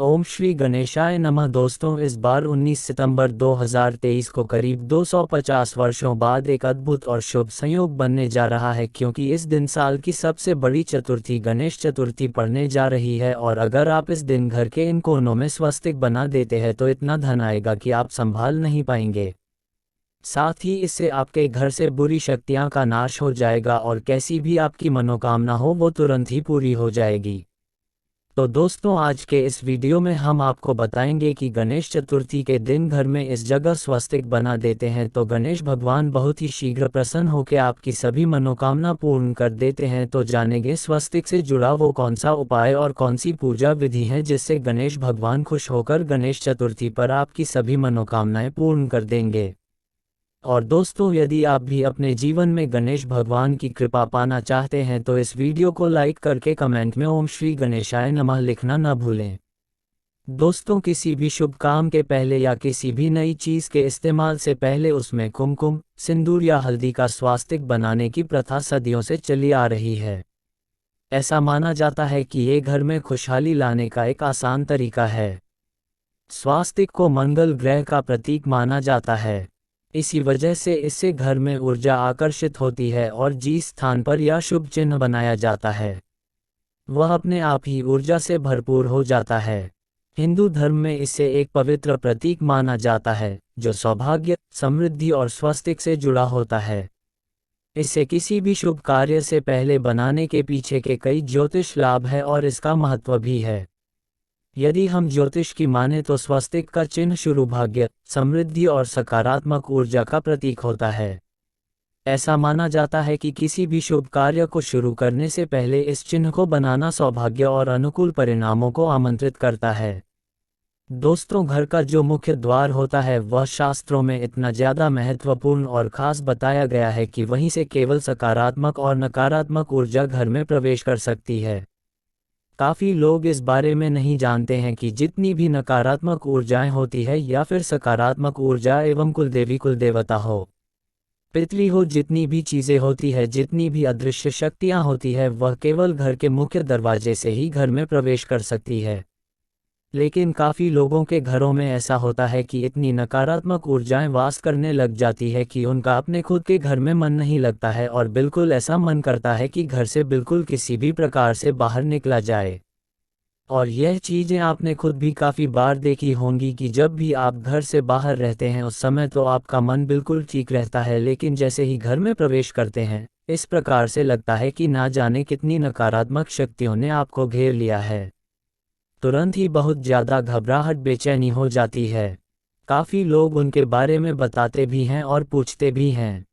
ओम श्री गणेशाय नमः। दोस्तों, इस बार 19 सितंबर 2023 को करीब 250 वर्षों बाद एक अद्भुत और शुभ संयोग बनने जा रहा है, क्योंकि इस दिन साल की सबसे बड़ी चतुर्थी गणेश चतुर्थी पड़ने जा रही है। और अगर आप इस दिन घर के इन कोनों में स्वस्तिक बना देते हैं तो इतना धन आएगा कि आप संभाल नहीं पाएंगे। साथ ही इससे आपके घर से बुरी शक्तियां का नाश हो जाएगा और कैसी भी आपकी मनोकामना हो वो तुरंत ही पूरी हो जाएगी। तो दोस्तों, आज के इस वीडियो में हम आपको बताएंगे कि गणेश चतुर्थी के दिन घर में इस जगह स्वस्तिक बना देते हैं तो गणेश भगवान बहुत ही शीघ्र प्रसन्न होकर आपकी सभी मनोकामना पूर्ण कर देते हैं। तो जानेंगे स्वस्तिक से जुड़ा वो कौन सा उपाय और कौन सी पूजा विधि है जिससे गणेश भगवान खुश होकर गणेश चतुर्थी पर आपकी सभी मनोकामनाएं पूर्ण कर देंगे। और दोस्तों, यदि आप भी अपने जीवन में गणेश भगवान की कृपा पाना चाहते हैं तो इस वीडियो को लाइक करके कमेंट में ओम श्री गणेशाय नमः लिखना न भूलें। दोस्तों, किसी भी शुभ काम के पहले या किसी भी नई चीज़ के इस्तेमाल से पहले उसमें कुमकुम, सिंदूर या हल्दी का स्वास्तिक बनाने की प्रथा सदियों से चली आ रही है। ऐसा माना जाता है कि ये घर में खुशहाली लाने का एक आसान तरीका है। स्वास्तिक को मंगल ग्रह का प्रतीक माना जाता है। इसी वजह से इससे घर में ऊर्जा आकर्षित होती है और जिस स्थान पर यह शुभ चिन्ह बनाया जाता है वह अपने आप ही ऊर्जा से भरपूर हो जाता है। हिंदू धर्म में इसे एक पवित्र प्रतीक माना जाता है जो सौभाग्य, समृद्धि और स्वस्तिक से जुड़ा होता है। इसे किसी भी शुभ कार्य से पहले बनाने के पीछे के कई ज्योतिष लाभ है और इसका महत्व भी है। यदि हम ज्योतिष की माने तो स्वस्तिक का चिन्ह शुरू भाग्य, समृद्धि और सकारात्मक ऊर्जा का प्रतीक होता है। ऐसा माना जाता है कि किसी भी शुभ कार्य को शुरू करने से पहले इस चिन्ह को बनाना सौभाग्य और अनुकूल परिणामों को आमंत्रित करता है। दोस्तों, घर का जो मुख्य द्वार होता है वह शास्त्रों में इतना ज़्यादा महत्वपूर्ण और खास बताया गया है कि वहीं से केवल सकारात्मक और नकारात्मक ऊर्जा घर में प्रवेश कर सकती है। काफ़ी लोग इस बारे में नहीं जानते हैं कि जितनी भी नकारात्मक ऊर्जाएं होती है या फिर सकारात्मक ऊर्जा एवं कुलदेवी कुलदेवता हो, पितृ हो, जितनी भी चीज़ें होती है, जितनी भी अदृश्य शक्तियां होती है वह केवल घर के मुख्य दरवाजे से ही घर में प्रवेश कर सकती है। लेकिन काफ़ी लोगों के घरों में ऐसा होता है कि इतनी नकारात्मक ऊर्जाएं वास करने लग जाती है कि उनका अपने खुद के घर में मन नहीं लगता है और बिल्कुल ऐसा मन करता है कि घर से बिल्कुल किसी भी प्रकार से बाहर निकला जाए। और यह चीज़ें आपने खुद भी काफ़ी बार देखी होंगी कि जब भी आप घर से बाहर रहते हैं उस समय तो आपका मन बिल्कुल ठीक रहता है, लेकिन जैसे ही घर में प्रवेश करते हैं इस प्रकार से लगता है कि ना जाने कितनी नकारात्मक शक्तियों ने आपको घेर लिया है। तुरंत ही बहुत ज़्यादा घबराहट, बेचैनी हो जाती है। काफ़ी लोग उनके बारे में बताते भी हैं और पूछते भी हैं।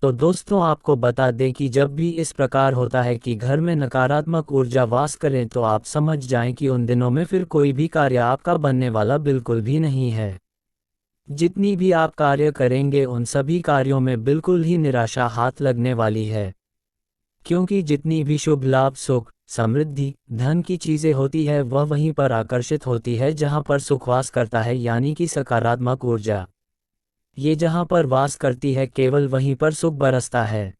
तो दोस्तों, आपको बता दें कि जब भी इस प्रकार होता है कि घर में नकारात्मक ऊर्जा वास करें तो आप समझ जाएं कि उन दिनों में फिर कोई भी कार्य आपका बनने वाला बिल्कुल भी नहीं है। जितनी भी आप कार्य करेंगे उन सभी कार्यों में बिल्कुल ही निराशा हाथ लगने वाली है, क्योंकि जितनी भी शुभ लाभ, सुख, समृद्धि, धन की चीज़ें होती है वह वहीं पर आकर्षित होती है जहां पर सुख वास करता है, यानी कि सकारात्मक ऊर्जा। ये जहां पर वास करती है केवल वहीं पर सुख बरसता है,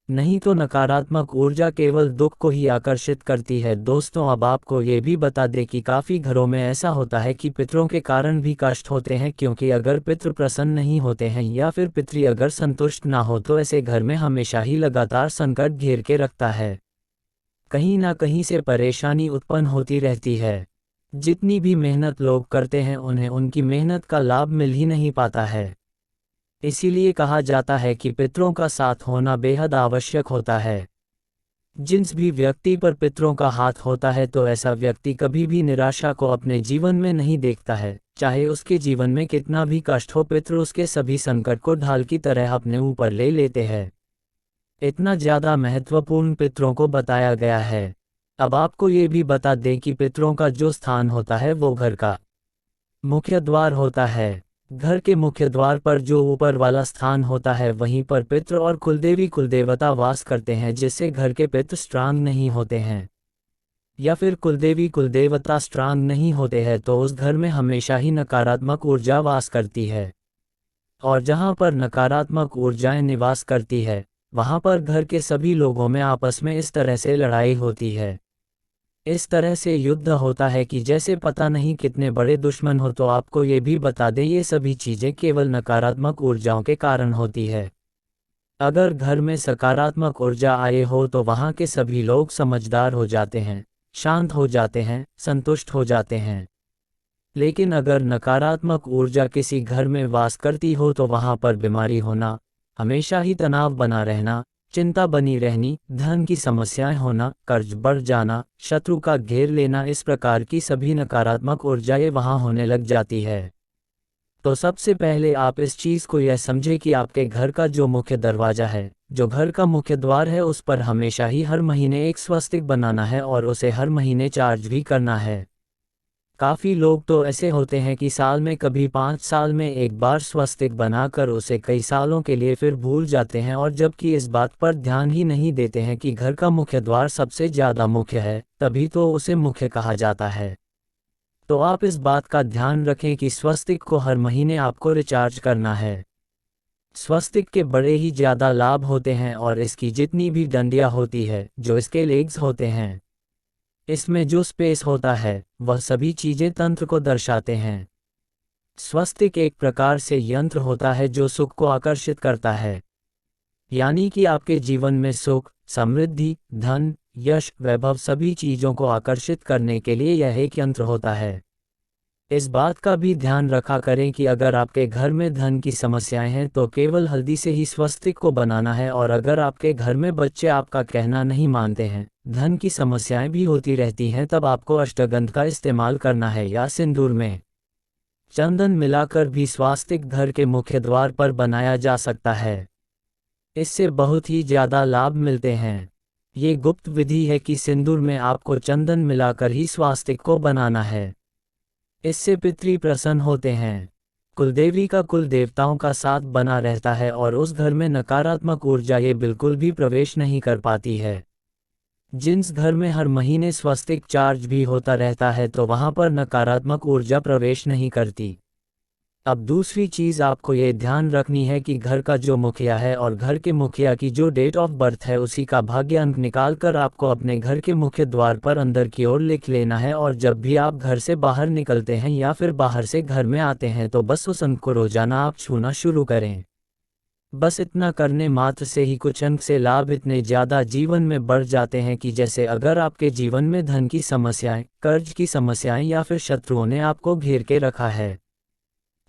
नहीं तो नकारात्मक ऊर्जा केवल दुख को ही आकर्षित करती है। दोस्तों, अब आपको ये भी बता दें कि काफ़ी घरों में ऐसा होता है कि पितरों के कारण भी कष्ट होते हैं, क्योंकि अगर पितृ प्रसन्न नहीं होते हैं या फिर पितृ अगर संतुष्ट ना हो तो ऐसे घर में हमेशा ही लगातार संकट घेर के रखता है। कहीं ना कहीं से परेशानी उत्पन्न होती रहती है। जितनी भी मेहनत लोग करते हैं उन्हें उनकी मेहनत का लाभ मिल ही नहीं पाता है। इसीलिए कहा जाता है कि पितरों का साथ होना बेहद आवश्यक होता है। जिस भी व्यक्ति पर पितरों का हाथ होता है तो ऐसा व्यक्ति कभी भी निराशा को अपने जीवन में नहीं देखता है। चाहे उसके जीवन में कितना भी कष्ट हो, पितृ उसके सभी संकट को ढाल की तरह अपने ऊपर ले लेते हैं। इतना ज़्यादा महत्वपूर्ण पितरों को बताया गया है। अब आपको ये भी बता दें कि पितरों का जो स्थान होता है वो घर का मुख्य द्वार होता है। घर के मुख्य द्वार पर जो ऊपर वाला स्थान होता है वहीं पर पितृ और कुलदेवी कुलदेवता वास करते हैं, जिससे घर के पितृ स्ट्रांग नहीं होते हैं या फिर कुलदेवी कुलदेवता स्ट्रांग नहीं होते हैं तो उस घर में हमेशा ही नकारात्मक ऊर्जा वास करती है। और जहां पर नकारात्मक ऊर्जाएं निवास करती है वहां पर घर के सभी लोगों में आपस में इस तरह से लड़ाई होती है। इस तरह से युद्ध होता है कि जैसे पता नहीं कितने बड़े दुश्मन हो। तो आपको ये भी बता दें, ये सभी चीज़ें केवल नकारात्मक ऊर्जाओं के कारण होती है। अगर घर में सकारात्मक ऊर्जा आए हो तो वहाँ के सभी लोग समझदार हो जाते हैं, शांत हो जाते हैं, संतुष्ट हो जाते हैं। लेकिन अगर नकारात्मक ऊर्जा किसी घर में वास करती हो तो वहाँ पर बीमारी होना, हमेशा ही तनाव बना रहना, चिंता बनी रहनी, धन की समस्याएं होना, कर्ज बढ़ जाना, शत्रु का घेर लेना, इस प्रकार की सभी नकारात्मक ऊर्जाएं वहाँ होने लग जाती है। तो सबसे पहले आप इस चीज़ को यह समझें कि आपके घर का जो मुख्य दरवाज़ा है, जो घर का मुख्य द्वार है, उस पर हमेशा ही हर महीने एक स्वस्तिक बनाना है और उसे हर महीने चार्ज भी करना है। काफ़ी लोग तो ऐसे होते हैं कि साल में कभी 5 साल में एक बार स्वस्तिक बनाकर उसे कई सालों के लिए फिर भूल जाते हैं, और जबकि इस बात पर ध्यान ही नहीं देते हैं कि घर का मुख्य द्वार सबसे ज़्यादा मुख्य है, तभी तो उसे मुख्य कहा जाता है। तो आप इस बात का ध्यान रखें कि स्वस्तिक को हर महीने आपको रिचार्ज करना है। स्वस्तिक के बड़े ही ज़्यादा लाभ होते हैं और इसकी जितनी भी डंडियाँ होती है, जो इसके लेग्स होते हैं, इसमें जो स्पेस होता है, वह सभी चीज़ें तंत्र को दर्शाते हैं। स्वस्तिक एक प्रकार से यंत्र होता है जो सुख को आकर्षित करता है। यानी कि आपके जीवन में सुख, समृद्धि, धन, यश, वैभव सभी चीज़ों को आकर्षित करने के लिए यह एक यंत्र होता है। इस बात का भी ध्यान रखा करें कि अगर आपके घर में धन की समस्याएं हैं तो केवल हल्दी से ही स्वस्तिक को बनाना है, और अगर आपके घर में बच्चे आपका कहना नहीं मानते हैं, धन की समस्याएं भी होती रहती हैं, तब आपको अष्टगंध का इस्तेमाल करना है या सिंदूर में चंदन मिलाकर भी स्वस्तिक घर के मुख्य द्वार पर बनाया जा सकता है। इससे बहुत ही ज़्यादा लाभ मिलते हैं। ये गुप्त विधि है कि सिंदूर में आपको चंदन मिलाकर ही स्वस्तिक को बनाना है। इससे पितृ प्रसन्न होते हैं, कुलदेवी का कुल देवताओं का साथ बना रहता है और उस घर में नकारात्मक ऊर्जा ये बिल्कुल भी प्रवेश नहीं कर पाती है। जिस घर में हर महीने स्वस्तिक चार्ज भी होता रहता है तो वहाँ पर नकारात्मक ऊर्जा प्रवेश नहीं करती। अब दूसरी चीज़ आपको ये ध्यान रखनी है कि घर का जो मुखिया है और घर के मुखिया की जो डेट ऑफ बर्थ है, उसी का भाग्य अंक निकाल कर आपको अपने घर के मुख्य द्वार पर अंदर की ओर लिख लेना है। और जब भी आप घर से बाहर निकलते हैं या फिर बाहर से घर में आते हैं तो बस उस अंक को रोजाना आप छूना शुरू करें। बस इतना करने मात्र से ही कुछ अंक से लाभ इतने ज़्यादा जीवन में बढ़ जाते हैं कि जैसे अगर आपके जीवन में धन की समस्याएं, कर्ज की समस्याएं या फिर शत्रुओं ने आपको घेर के रखा है,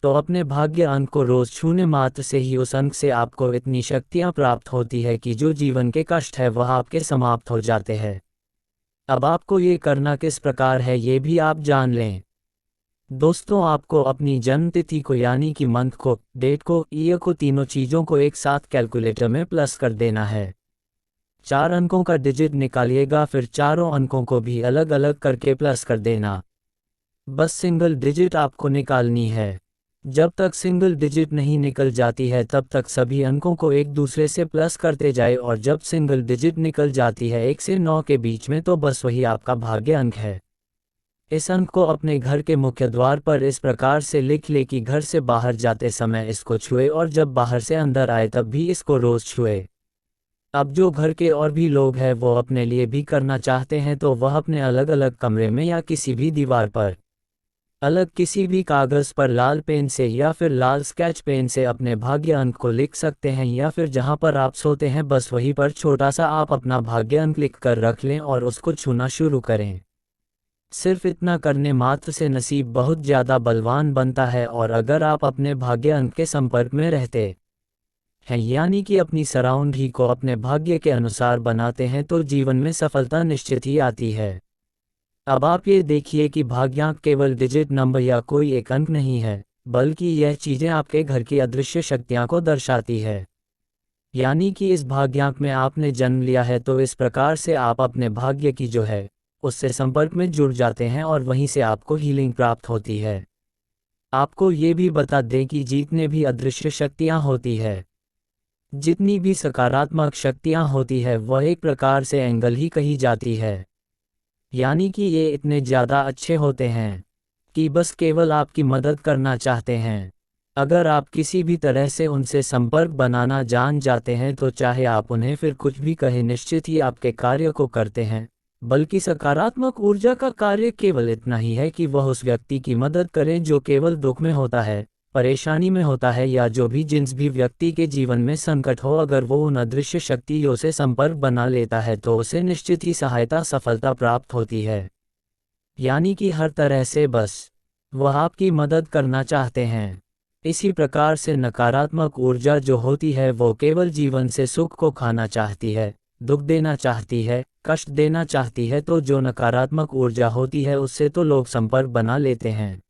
तो अपने भाग्य अंक को रोज छूने मात्र से ही उस अंक से आपको इतनी शक्तियां प्राप्त होती है कि जो जीवन के कष्ट है वह आपके समाप्त हो जाते हैं। अब आपको ये करना किस प्रकार है ये भी आप जान लें। दोस्तों, आपको अपनी जन्म तिथि को यानी कि मंथ को, डेट को, ईयर को, तीनों चीज़ों को एक साथ कैलकुलेटर में प्लस कर देना है। 4 अंकों का डिजिट निकालिएगा, फिर चारों अंकों को भी अलग अलग करके प्लस कर देना। बस सिंगल डिजिट आपको निकालनी है। जब तक सिंगल डिजिट नहीं निकल जाती है तब तक सभी अंकों को एक दूसरे से प्लस करते जाए, और जब सिंगल डिजिट निकल जाती है 1 से 9 के बीच में तो बस वही आपका भाग्य अंक है। इस अंक को अपने घर के मुख्य द्वार पर इस प्रकार से लिख ले कि घर से बाहर जाते समय इसको छुए और जब बाहर से अंदर आए तब भी इसको रोज छुए। अब जो घर के और भी लोग हैं वो अपने लिए भी करना चाहते हैं तो वह अपने अलग अलग कमरे में या किसी भी दीवार पर अलग किसी भी कागज़ पर लाल पेन से या फिर लाल स्केच पेन से अपने भाग्य अंक को लिख सकते हैं, या फिर जहां पर आप सोते हैं बस वहीं पर छोटा सा आप अपना भाग्य अंक लिख कर रख लें और उसको छूना शुरू करें। सिर्फ इतना करने मात्र से नसीब बहुत ज़्यादा बलवान बनता है, और अगर आप अपने भाग्य अंक के संपर्क में रहते हैं यानी कि अपनी सराउंड ही को अपने भाग्य के अनुसार बनाते हैं तो जीवन में सफलता निश्चित ही आती है। अब आप ये देखिए कि भाग्यांक केवल डिजिट नंबर या कोई एक अंक नहीं है, बल्कि यह चीज़ें आपके घर की अदृश्य शक्तियाँ को दर्शाती है। यानी कि इस भाग्यांक में आपने जन्म लिया है तो इस प्रकार से आप अपने भाग्य की जो है उससे संपर्क में जुड़ जाते हैं और वहीं से आपको हीलिंग प्राप्त होती है। आपको ये भी बता दें कि जितने भी अदृश्य शक्तियाँ होती है, जितनी भी सकारात्मक शक्तियाँ होती है, वह एक प्रकार से एंगल ही कही जाती है। यानी कि ये इतने ज़्यादा अच्छे होते हैं कि बस केवल आपकी मदद करना चाहते हैं। अगर आप किसी भी तरह से उनसे संपर्क बनाना जान जाते हैं तो चाहे आप उन्हें फिर कुछ भी कहें, निश्चित ही आपके कार्य को करते हैं, बल्कि सकारात्मक ऊर्जा का कार्य केवल इतना ही है कि वह उस व्यक्ति की मदद करें जो केवल दुख में होता है, परेशानी में होता है, या जो भी जिस भी व्यक्ति के जीवन में संकट हो। अगर वो उन अदृश्य शक्तियों से संपर्क बना लेता है तो उसे निश्चित ही सहायता सफलता प्राप्त होती है। यानी कि हर तरह से बस वह आपकी मदद करना चाहते हैं। इसी प्रकार से नकारात्मक ऊर्जा जो होती है वो केवल जीवन से सुख को खाना चाहती है, दुख देना चाहती है, कष्ट देना चाहती है। तो जो नकारात्मक ऊर्जा होती है उससे तो लोग संपर्क बना लेते हैं,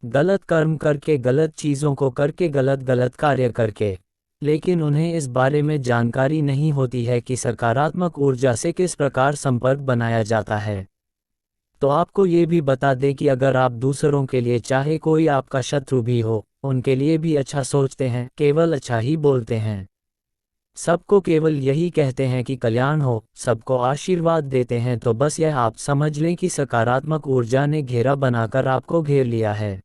गलत कर्म करके, गलत चीज़ों को करके, गलत कार्य करके। लेकिन उन्हें इस बारे में जानकारी नहीं होती है कि सकारात्मक ऊर्जा से किस प्रकार संपर्क बनाया जाता है। तो आपको ये भी बता दें कि अगर आप दूसरों के लिए, चाहे कोई आपका शत्रु भी हो, उनके लिए भी अच्छा सोचते हैं, केवल अच्छा ही बोलते हैं, सबको केवल यही कहते हैं कि कल्याण हो, सबको आशीर्वाद देते हैं, तो बस यह आप समझ लें कि सकारात्मक ऊर्जा ने घेरा बनाकर आपको घेर लिया है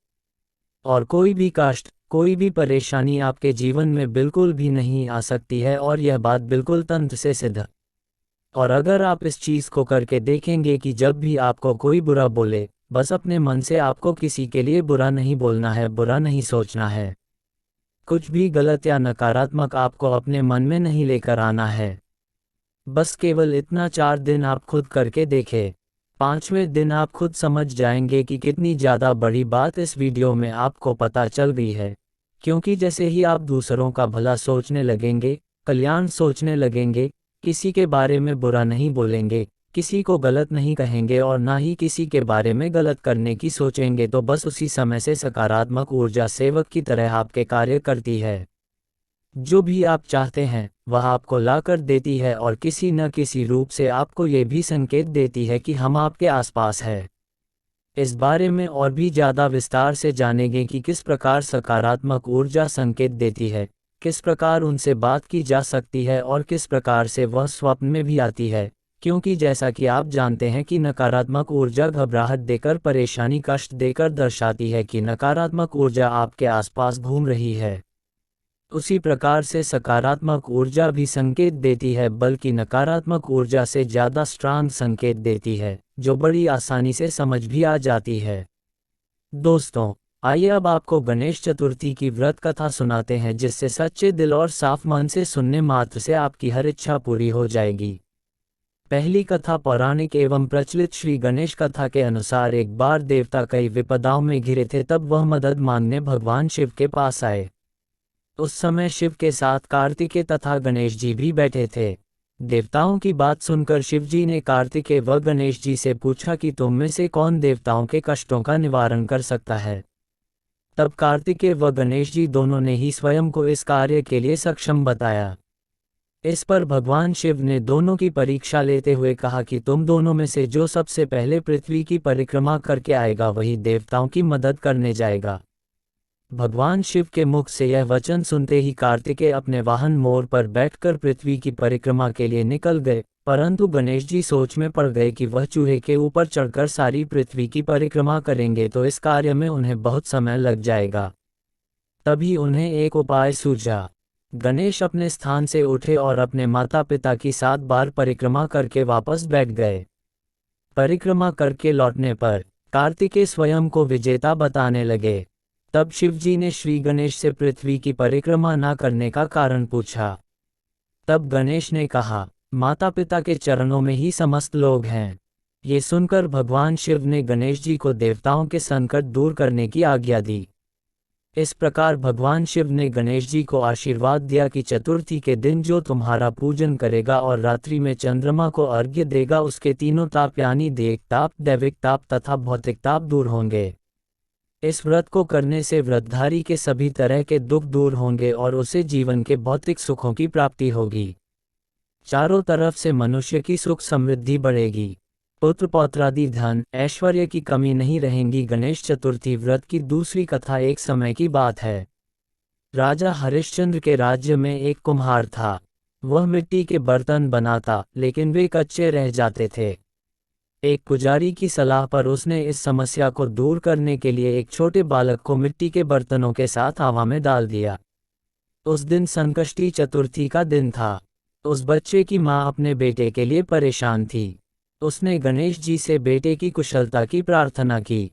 और कोई भी कष्ट, कोई भी परेशानी आपके जीवन में बिल्कुल भी नहीं आ सकती है। और यह बात बिल्कुल तंत्र से सिद्ध। और अगर आप इस चीज़ को करके देखेंगे कि जब भी आपको कोई बुरा बोले, बस अपने मन से आपको किसी के लिए बुरा नहीं बोलना है, बुरा नहीं सोचना है, कुछ भी गलत या नकारात्मक आपको अपने मन में नहीं लेकर आना है। बस केवल इतना 4 दिन आप खुद करके देखें। 5वें दिन आप खुद समझ जाएंगे कि कितनी ज़्यादा बड़ी बात इस वीडियो में आपको पता चल रही है। क्योंकि जैसे ही आप दूसरों का भला सोचने लगेंगे, कल्याण सोचने लगेंगे, किसी के बारे में बुरा नहीं बोलेंगे, किसी को गलत नहीं कहेंगे और ना ही किसी के बारे में गलत करने की सोचेंगे, तो बस उसी समय से सकारात्मक ऊर्जा सेवक की तरह आपके कार्य करती है। जो भी आप चाहते हैं वह आपको ला कर देती है और किसी न किसी रूप से आपको ये भी संकेत देती है कि हम आपके आसपास हैं। इस बारे में और भी ज़्यादा विस्तार से जानेंगे कि किस प्रकार सकारात्मक ऊर्जा संकेत देती है, किस प्रकार उनसे बात की जा सकती है और किस प्रकार से वह स्वप्न में भी आती है। क्योंकि जैसा कि आप जानते हैं कि नकारात्मक ऊर्जा घबराहट देकर, परेशानी, कष्ट देकर दर्शाती है कि नकारात्मक ऊर्जा आपके आसपास घूम रही है। उसी प्रकार से सकारात्मक ऊर्जा भी संकेत देती है, बल्कि नकारात्मक ऊर्जा से ज़्यादा स्ट्रांग संकेत देती है, जो बड़ी आसानी से समझ भी आ जाती है। दोस्तों, आइए अब आपको गणेश चतुर्थी की व्रत कथा सुनाते हैं, जिससे सच्चे दिल और साफ मन से सुनने मात्र से आपकी हर इच्छा पूरी हो जाएगी। पहली कथा पौराणिक एवं प्रचलित श्री गणेश कथा के अनुसार एक बार देवता कई विपदाओं में घिरे थे, तब वह मदद मांगने भगवान शिव के पास आए। उस समय शिव के साथ कार्तिकेय तथा गणेश जी भी बैठे थे। देवताओं की बात सुनकर शिव जी ने कार्तिकेय व गणेश जी से पूछा कि तुम में से कौन देवताओं के कष्टों का निवारण कर सकता है। तब कार्तिकेय व गणेश जी दोनों ने ही स्वयं को इस कार्य के लिए सक्षम बताया। इस पर भगवान शिव ने दोनों की परीक्षा लेते हुए कहा कि तुम दोनों में से जो सबसे पहले पृथ्वी की परिक्रमा करके आएगा वही देवताओं की मदद करने जाएगा। भगवान शिव के मुख से यह वचन सुनते ही कार्तिकेय अपने वाहन मोर पर बैठकर पृथ्वी की परिक्रमा के लिए निकल गए, परंतु गणेश जी सोच में पड़ गए कि वह चूहे के ऊपर चढ़कर सारी पृथ्वी की परिक्रमा करेंगे तो इस कार्य में उन्हें बहुत समय लग जाएगा। तभी उन्हें एक उपाय सूझा। गणेश अपने स्थान से उठे और अपने माता पिता की 7 बार परिक्रमा करके वापस बैठ गए। परिक्रमा करके लौटने पर कार्तिकेय स्वयं को विजेता बताने लगे। तब शिवजी ने श्री गणेश से पृथ्वी की परिक्रमा न करने का कारण पूछा। तब गणेश ने कहा, माता पिता के चरणों में ही समस्त लोग हैं। ये सुनकर भगवान शिव ने गणेश जी को देवताओं के संकट दूर करने की आज्ञा दी। इस प्रकार भगवान शिव ने गणेश जी को आशीर्वाद दिया कि चतुर्थी के दिन जो तुम्हारा पूजन करेगा और रात्रि में चंद्रमा को अर्घ्य देगा, उसके तीनों ताप यानी देह ताप, दैविक ताप तथा भौतिक ताप दूर होंगे। इस व्रत को करने से व्रतधारी के सभी तरह के दुख दूर होंगे और उसे जीवन के भौतिक सुखों की प्राप्ति होगी। चारों तरफ से मनुष्य की सुख समृद्धि बढ़ेगी, पुत्र पौत्रादि धन ऐश्वर्य की कमी नहीं रहेंगी। गणेश चतुर्थी व्रत की दूसरी कथा एक समय की बात है। राजा हरिश्चंद्र के राज्य में एक कुम्हार था। वह मिट्टी के बर्तन बनाता, लेकिन वे कच्चे रह जाते थे। एक पुजारी की सलाह पर उसने इस समस्या को दूर करने के लिए एक छोटे बालक को मिट्टी के बर्तनों के साथ हवा में डाल दिया। उस दिन संकष्टी चतुर्थी का दिन था। उस बच्चे की माँ अपने बेटे के लिए परेशान थी। उसने गणेश जी से बेटे की कुशलता की प्रार्थना की।